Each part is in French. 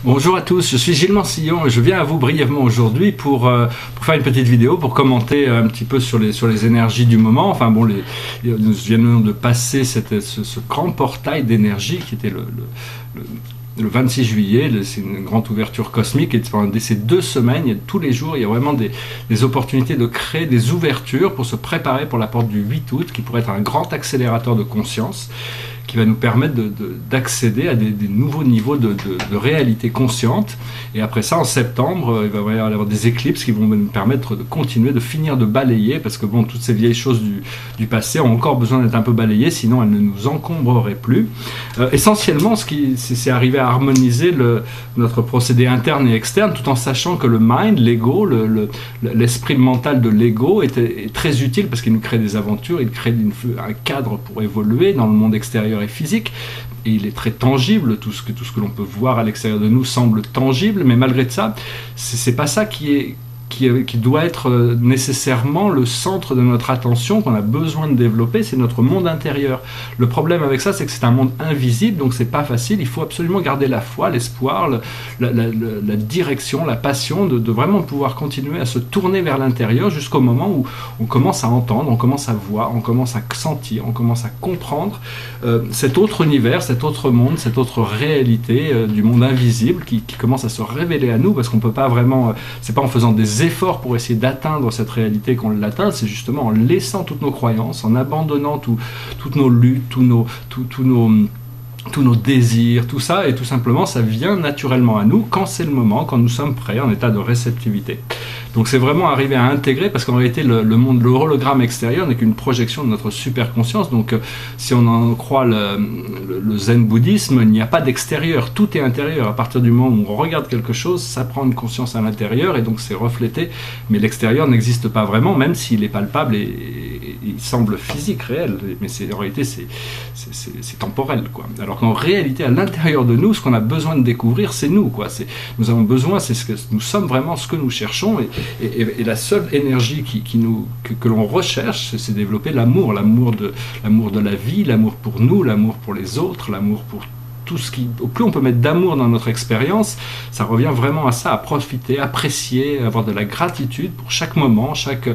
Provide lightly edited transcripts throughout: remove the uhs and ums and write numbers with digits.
Bonjour à tous, je suis Gilles Mansillon et je viens à vous brièvement aujourd'hui pour faire une petite vidéo pour commenter un petit peu sur les énergies du moment. Enfin bon, nous venons de passer ce grand portail d'énergie qui était le 26 juillet, c'est une grande ouverture cosmique et pendant ces 2 semaines, tous les jours, il y a vraiment des opportunités de créer des ouvertures pour se préparer pour la porte du 8 août qui pourrait être un grand accélérateur de conscience qui va nous permettre d'accéder à des nouveaux niveaux de réalité consciente. Et après ça, en septembre, il va y avoir des éclipses qui vont nous permettre de continuer, de finir de balayer, parce que bon, toutes ces vieilles choses du passé ont encore besoin d'être un peu balayées, sinon elles ne nous encombreraient plus. Essentiellement, c'est arriver à harmoniser notre procédé interne et externe, tout en sachant que le mind, l'ego, l'esprit mental de l'ego est très utile, parce qu'il nous crée des aventures, il crée un cadre pour évoluer dans le monde extérieur et physique, et il est très tangible, tout ce que l'on peut voir à l'extérieur de nous semble tangible, mais malgré ça, c'est pas ça qui doit être nécessairement le centre de notre attention, qu'on a besoin de développer, c'est notre monde intérieur. Le problème avec ça, c'est que c'est un monde invisible, donc c'est pas facile, il faut absolument garder la foi, l'espoir, la direction, la passion, de vraiment pouvoir continuer à se tourner vers l'intérieur jusqu'au moment où on commence à entendre, on commence à voir, on commence à sentir, on commence à comprendre cet autre univers, cet autre monde, cette autre réalité du monde invisible qui commence à se révéler à nous, parce qu'on peut pas vraiment, c'est pas en faisant des efforts pour essayer d'atteindre cette réalité qu'on l'atteint, c'est justement en laissant toutes nos croyances, en abandonnant toutes nos luttes, tous nos désirs, tout ça, et tout simplement ça vient naturellement à nous quand c'est le moment, quand nous sommes prêts, en état de réceptivité. Donc c'est vraiment arriver à intégrer, parce qu'en réalité le monde, le hologramme extérieur n'est qu'une projection de notre superconscience. Donc si on en croit le zen bouddhisme, il n'y a pas d'extérieur, tout est intérieur. À partir du moment où on regarde quelque chose, ça prend une conscience à l'intérieur et donc c'est reflété, mais l'extérieur n'existe pas vraiment, même s'il est palpable et il semble physique, réel, mais en réalité c'est temporel, quoi. Alors qu'en réalité à l'intérieur de nous, ce qu'on a besoin de découvrir, c'est nous, quoi. Nous avons besoin, c'est ce que nous sommes vraiment, ce que nous cherchons, et la seule énergie que l'on recherche, c'est développer l'amour de la vie, l'amour pour nous, l'amour pour les autres, l'amour pour tout ce qui... Au plus on peut mettre d'amour dans notre expérience, ça revient vraiment à ça, à profiter, apprécier, avoir de la gratitude pour chaque moment, chaque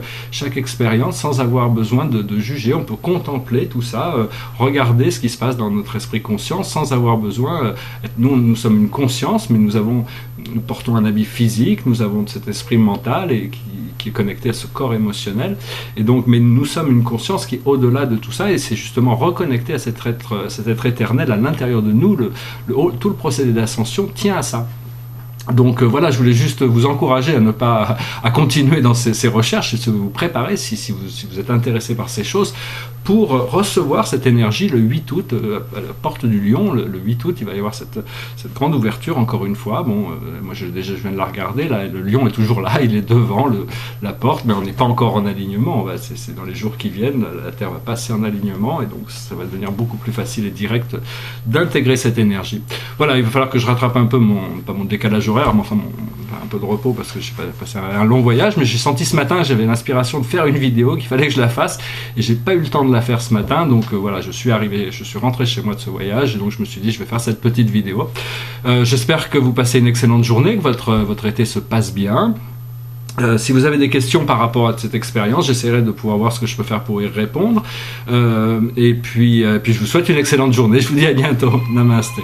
expérience, sans avoir besoin de juger. On peut contempler tout ça, regarder ce qui se passe dans notre esprit conscient, sans avoir besoin... Nous sommes une conscience, mais nous portons un habit physique, nous avons cet esprit mental et qui est connecté à ce corps émotionnel, et donc, mais nous sommes une conscience qui est au-delà de tout ça, et c'est justement reconnecté à cet être éternel à l'intérieur de nous. Tout le procédé d'ascension tient à ça. Donc voilà, je voulais juste vous encourager à continuer dans ces recherches et vous préparer si vous êtes intéressé par ces choses pour recevoir cette énergie le 8 août à la porte du Lion. Le 8 août, il va y avoir cette grande ouverture encore une fois. Bon, moi je viens de la regarder, là, le Lion est toujours là, il est devant la porte, mais on n'est pas encore en alignement. C'est dans les jours qui viennent, la Terre va passer en alignement et donc ça va devenir beaucoup plus facile et direct d'intégrer cette énergie. Voilà, il va falloir que je rattrape un peu pas mon décalage horaire, mais enfin un peu de repos parce que j'ai passé un long voyage, mais j'ai senti ce matin, j'avais l'inspiration de faire une vidéo, qu'il fallait que je la fasse, et j'ai pas eu le temps de la faire ce matin, donc voilà, je suis rentré chez moi de ce voyage, et donc je me suis dit je vais faire cette petite vidéo. J'espère que vous passez une excellente journée, que votre été se passe bien. Si vous avez des questions par rapport à cette expérience, j'essaierai de pouvoir voir ce que je peux faire pour y répondre. Et puis je vous souhaite une excellente journée. Je vous dis à bientôt. Namasté.